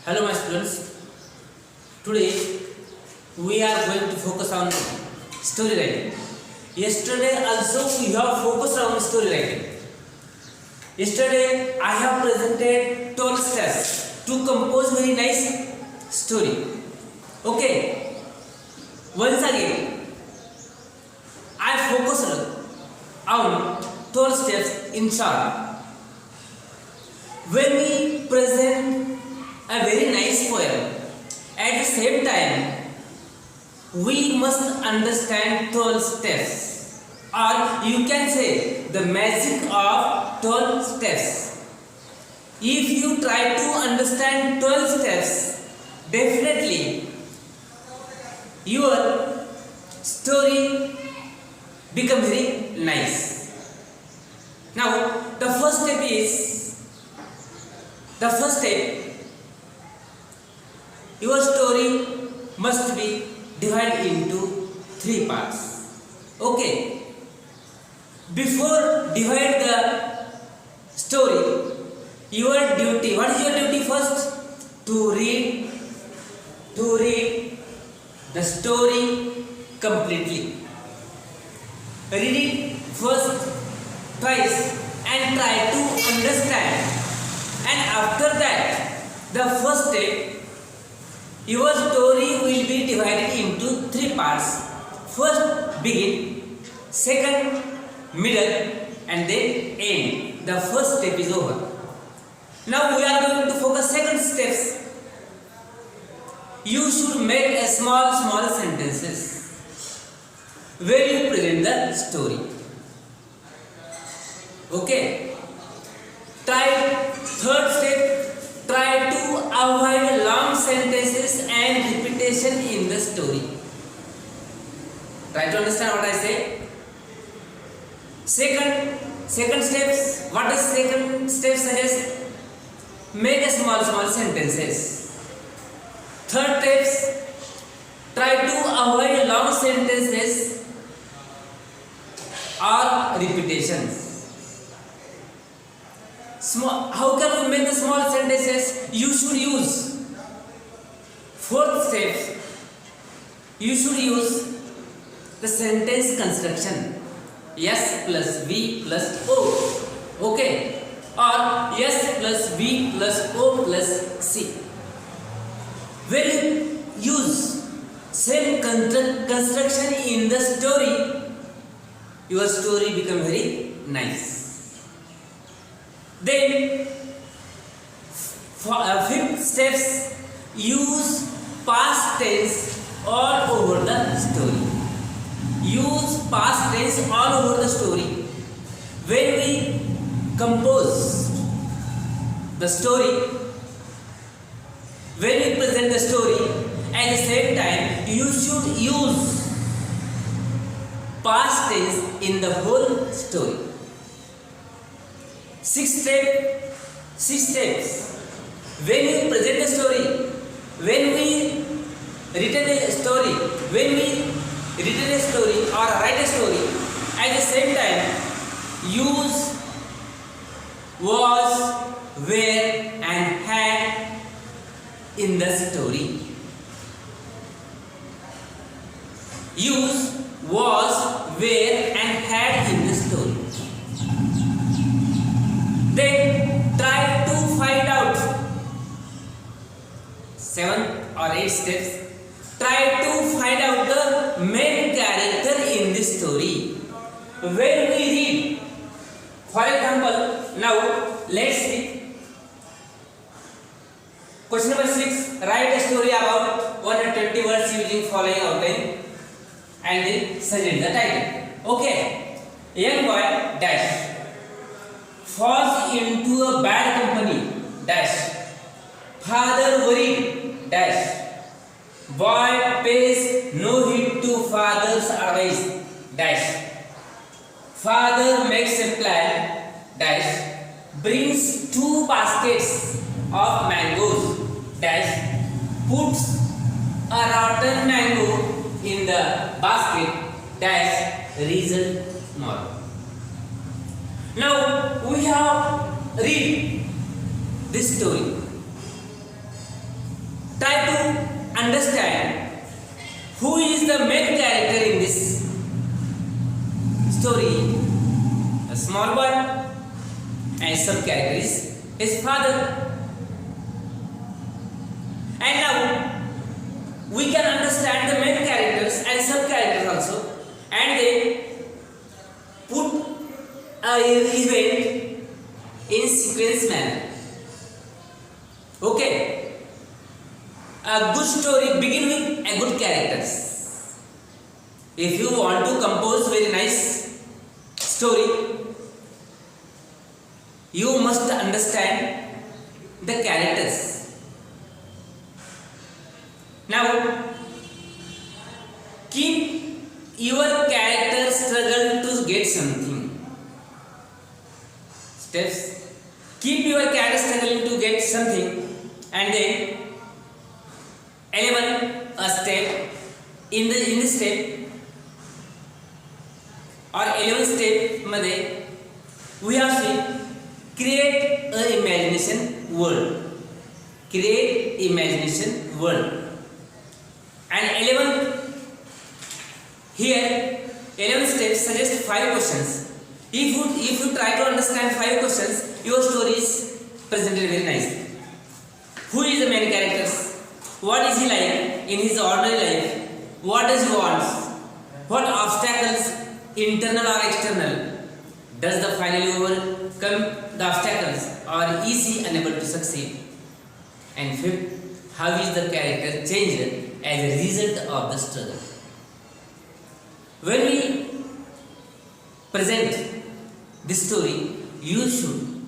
Hello my students, today we are going to focus on story writing. Yesterday also we have focused on story writing. Yesterday I have presented 12 steps to compose very nice story. Okay, once again I focused on 12 steps in short. When we present a very nice poem, at the same time we must understand 12 steps, or you can say the magic of 12 steps. If you try to understand 12 steps, definitely your story become very nice. Now the first step, your story must be divided into 3 parts. Okay. Before divide the story, your duty. What is your duty first? To read the story completely. Read it first, twice, and try to understand. And after that, the first step, your story will be divided into 3 parts. First begin, second middle, and then end. The first step is over. Now we are going to focus second steps. You should make a small sentences where you present the story. Okay. Third step, try to avoid long sentences and repetition in the story. Try to understand what I say. Second steps, what is second step suggest? Make a small sentences. Third steps, try to avoid long sentences or repetitions. How can we make the small sentences? You should use fourth step. You should use the sentence construction. S plus V plus O. Okay. Or S plus V plus O plus C. When you use same construction in the story, your story become very nice. Then fifth steps, use past tense all over the story. Use past tense all over the story. When we compose the story, when we present the story, at the same time you should use past tense in the whole story. Six steps. When you present a story, when we written a story, or write a story, at the same time use was, were, and had in the story. Use was, were, and had in the story. Then try to find out 7 or 8 steps. Try to find out the main character in this story. When we read, for example, now let's see. Question number 6. Write a story about 120 words using following outline and then suggest the title. Okay. Young boy dash falls into a bad company dash. Father worried dash. Boy pays no heed to father's advice dash. Father makes a plan dash. Brings 2 baskets of mangoes dash. Puts a rotten mango in the basket dash. Result moral. Now we have read this story. try to understand who is the main character in this story. A small boy and some character is his father. And now we can understand the main characters and sub characters also, and they put a event in sequence manner. Okay, a good story begin with a good characters. If you want to compose very nice story, you must understand the characters. Now, keep your character struggle to get something. Steps. Keep your character struggling to get something, and then 11 a step in the step or 11 step मध्ये we have seen create a imagination world. Create imagination world. And 11 here 11 steps suggest 5 questions. If you try to understand 5 questions, your story is presented very nicely. Who is the main characters? What is he like in his ordinary life? What does he want? What obstacles, internal or external, does the finally overcome the obstacles, or is he unable to succeed? And fifth, how is the character changed as a result of the struggle? When we present this story, you should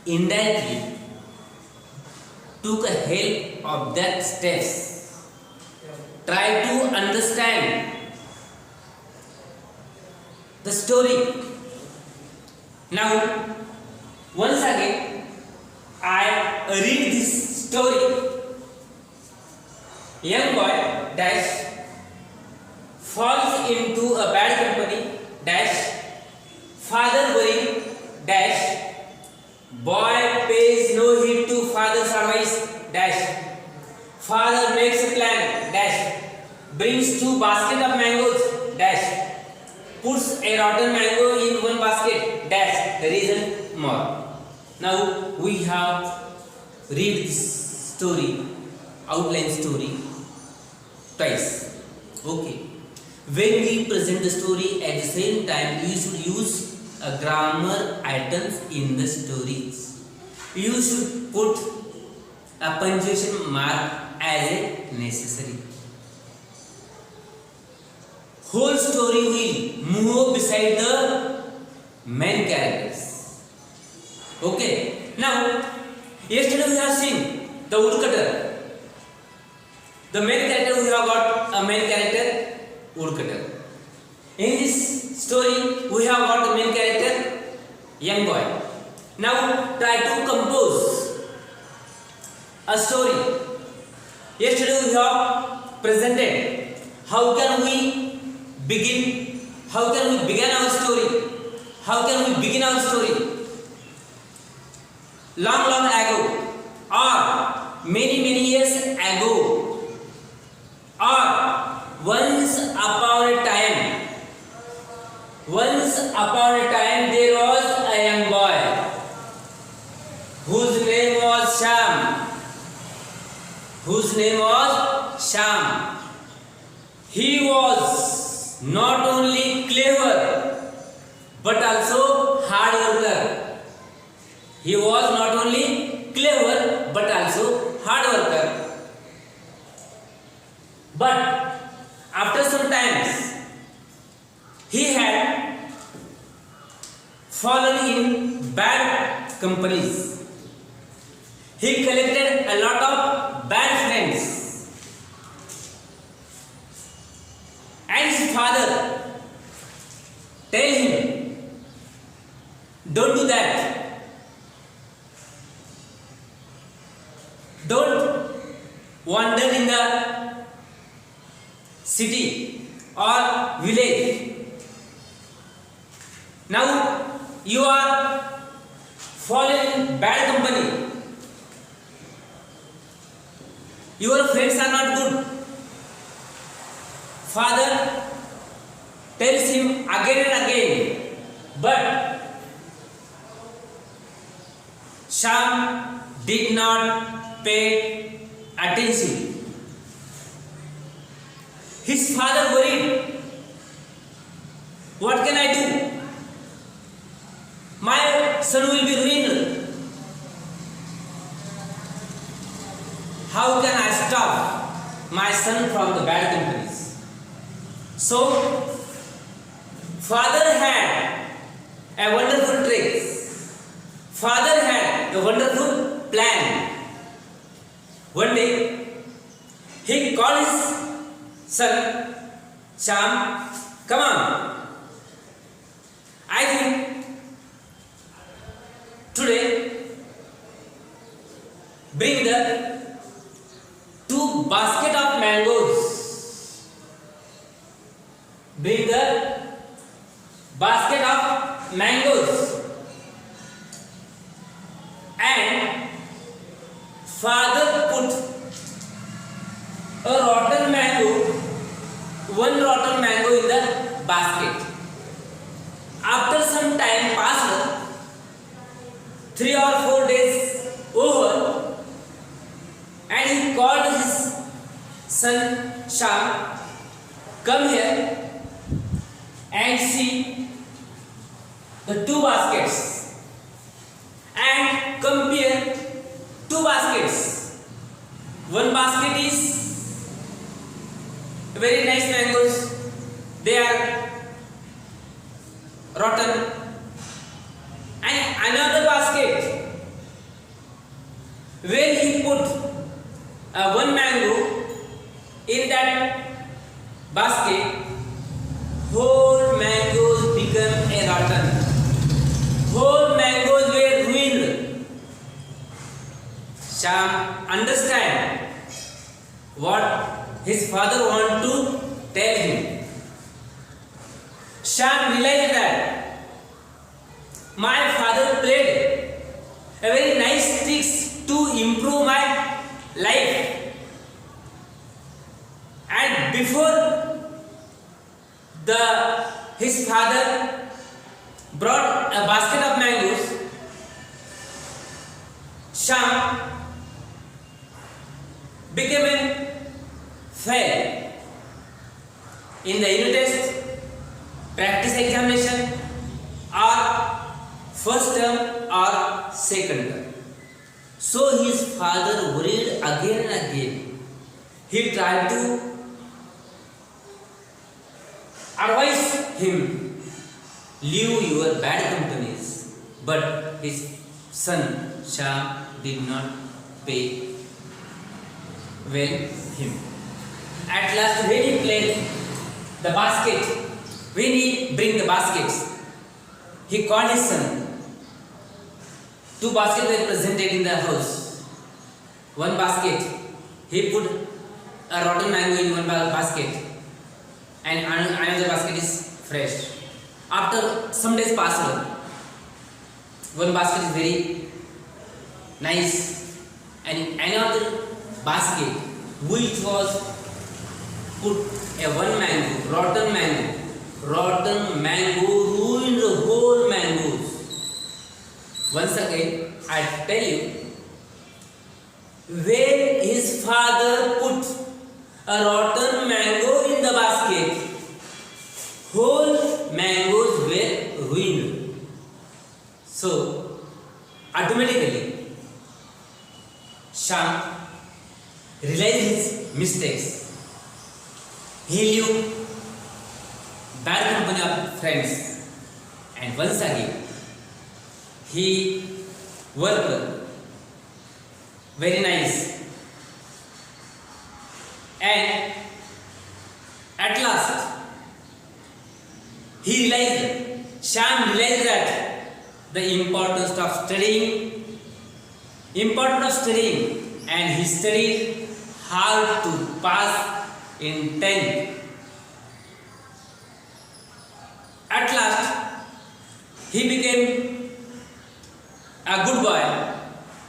indirectly took a help of that steps. Try to understand the story. Now, once again, I read this story. Young boy dash falls into a bad company dash father worry dash boy pays no heed to father's advice dash father makes a plan dash brings 2 baskets of mangoes dash puts a rotten mango in 1 basket dash the reason more. Now we have read this story, outline story twice. Okay, when we present the story at the same time, you should use a grammar items in the stories. You should put a punctuation mark as a necessary. Whole story will move beside the main characters. Okay, now yesterday we have seen the woodcutter. The main character, we have got a main character woodcutter. In this story we have got the main character young boy. Now try to compose a story. Yesterday we have presented how can we begin our story. How can we begin our story? Long ago, or many years ago, or once upon a time there was a young boy whose name was Sham. He was not only clever but also hard worker. He was not only clever but also hard worker. But after some time, he had fallen in bad companies. He collected a lot of bad friends. And his father tell him, don't do that. Don't wander in the city or village. Now you are fallen in bad company. your friends are not good. Father tells him again and again, but Shyam did not pay attention. His father worried. What can I do? My son will be ruined. How can I stop my son from the bad companies? So, father had a wonderful trick. Father had a wonderful plan. One day, he called his son, Shyam, come on. I think today bring the 2 basket of mangoes. Bring the basket of mangoes. And father put a rotten mango, 1 rotten mango in the basket. After some time passed, 3 or 4 days over, and he called his son Shyam, come here and see the 2 baskets and compare 2 baskets. One basket is very nice mangoes, they are rotten, and another basket where he put 1 mango in that basket, whole mangoes become a rotten. Whole mangoes were ruined. Shyam understand what his father want to tell him. Shyam realized that my father played a very nice tricks to improve my life, and before his father brought a basket of mangoes, Shyam became a fail in the unit test, practice examination, or first term or second term. So his father worried again and again. He tried to advise him, leave your bad companies, but his son Shyam did not pay well him. At last, when he played the basket, when he bring the baskets, he called his son. 2 baskets were presented in the house. One basket, he put a rotten mango in one basket, and another basket is fresh. After some days passed, one basket is very nice, and another basket which was put a 1 mango, rotten mango ruined the whole mangoes. Once again, I tell you, when his father put a rotten mango in the basket, whole mangoes were ruined. So, automatically, Shyam realized his mistakes. He knew bad company of friends, and once again, he worked very nice, and at last he realized, Shyam realized that the importance of studying, and he studied hard to pass in 10th. At last, he became a good boy,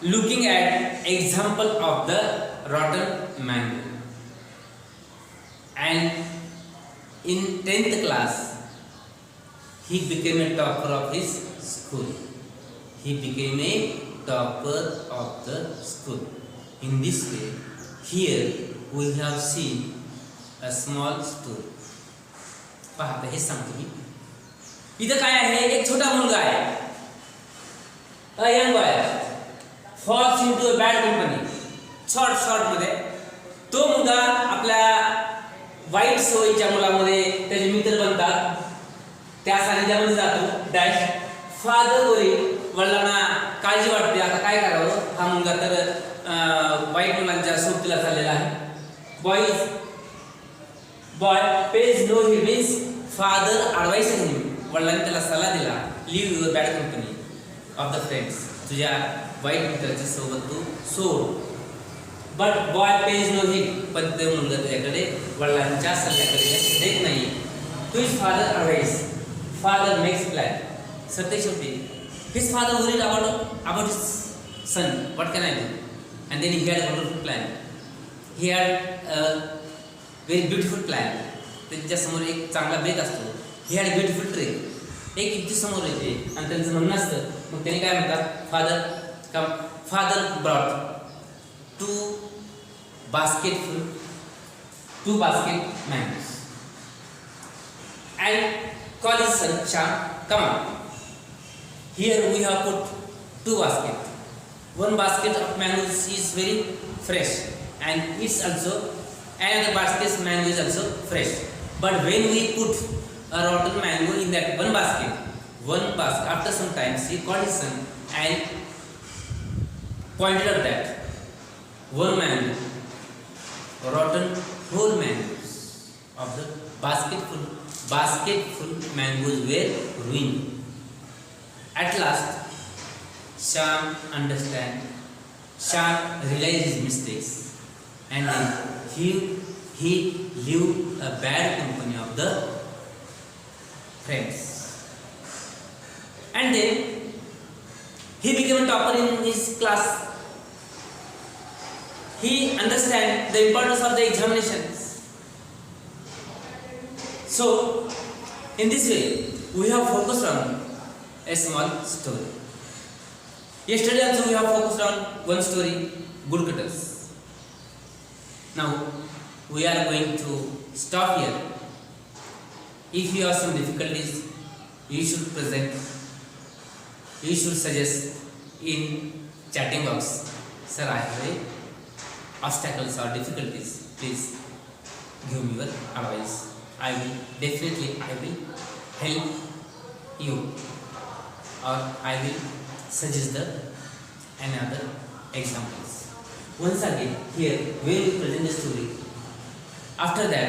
looking at example of the rotten mango. And in 10th class, he became a topper of his school. He became a topper of the school. In this way, here we have seen a small story. पहा हे सांगतो मी. इथं काय आहे, एक छोटा मुलगा आहे. A young boy falls into a bad company. Short मध्ये तो मुलगा आपल्या वाईट सवयीच्या मुलामध्ये त्याचे मित्र बनतात, त्या सानिध्यामध्ये जातो. डॅश फादर वरील वडिलांना काळजी वाटते, आता काय करावं, हा मुलगा तर वाईट मुलांच्या सोबतीला चाललेला आहे. Boy pays no he means father advise him, वडिलांनी त्याला सल्ला दिला, leave your bad company of the friends, तुझ्या वाईट मित्राच्या सोबत तू सोड. But boy pays no him, पण ते मुलगा त्याच्याकडे वडिलांच्या सल्ल्याकडे लक्ष देत नाही. To his father advice, father makes plan. सत्य शेवटी his father worried about his son, what can I do, and then he had a wonderful plan. He had a very beautiful plan. त्यांच्यासमोर एक चांगला बेत असतो. ही हॅड अ ब्युटिफुल ट्रिक. एक युक्ती समोर येते आणि त्यांचं म्हणणं असतं. मग त्यांनी काय म्हणतात, father brought two basket mangoes and call his son Sham, come on, here we have put 2 baskets. One basket of mangoes is very fresh and it's also another basket mango is also fresh, but when we put a rotten mango in that one basket, after some time he called his son and pointed out that one mango, rotten whole mangoes of the basket full mangoes were ruined. At last, Sham realized his mistakes, and then he lived a bad company of the friends. And then he became a topper in his class. He understands the importance of the examinations. So, in this way, we have focused on a small story. Yesterday also we have focused on one story, Good Cutters. Now, we are going to stop here. If you have some difficulties, you should suggest in chatting box. Sir, I have obstacles or difficulties, please give me your advice. I will help you, or I will suggest another examples. Once again, here we will present the story. After that,